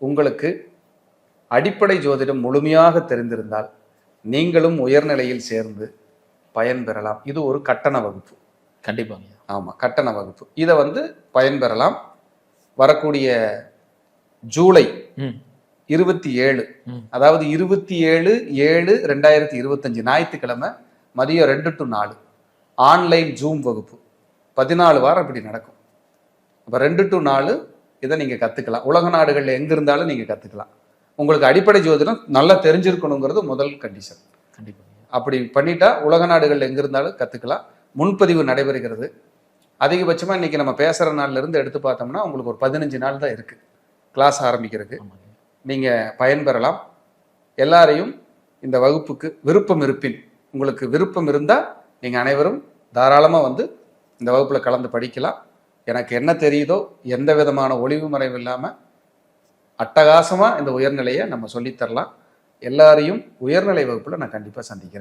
உங்களுக்கு அடிப்படை ஜோதிடம் முழுமையாக தெரிந்திருந்தால் நீங்களும் உயர்நிலையில் சேர்ந்து பயன்பெறலாம். இது ஒரு கட்டண வகுப்பு. கண்டிப்பாங்க. ஆமாம், கட்டண வகுப்பு. இதை பயன்பெறலாம். வரக்கூடிய ஜூலை 27, அதாவது 27/7/2025 ஞாயிற்றுக்கிழமை மதியம் 2 to 4 ஆன்லைன் ஜூம் வகுப்பு 14 வாரம் இப்படி நடக்கும். அப்போ 2 to 4 இதை நீங்கள் கற்றுக்கலாம். உலக நாடுகளில் எங்கே இருந்தாலும் நீங்கள் கற்றுக்கலாம். உங்களுக்கு அடிப்படை ஜோதிடம் நல்லா தெரிஞ்சிருக்கணுங்கிறது முதல் கண்டிஷன். கண்டிப்பாக. அப்படி பண்ணிட்டா உலக நாடுகளில் எங்கே இருந்தாலும் கற்றுக்கலாம். முன்பதிவு நடைபெறுகிறது. அதிகபட்சமாக இன்றைக்கி நம்ம பேசுகிற நாள்லேருந்து எடுத்து பார்த்தோம்னா உங்களுக்கு ஒரு 15 நாள் தான் இருக்குது கிளாஸ் ஆரம்பிக்கிறதுக்கு. நீங்கள் பயன்பெறலாம். எல்லாரையும் இந்த வகுப்புக்கு விருப்பம் இருப்பின், உங்களுக்கு விருப்பம் இருந்தால் நீங்கள் அனைவரும் தாராளமாக இந்த வகுப்பில் கலந்து படிக்கலாம். எனக்கு என்ன தெரியுதோ எந்த விதமான ஒளிவு மறைவு இல்லாமல் அட்டகாசமாக இந்த உயர்நிலையை நம்ம சொல்லித்தரலாம். எல்லாரையும் உயர்நிலை வகுப்பில் நான் கண்டிப்பாக சந்திக்கிறேன்.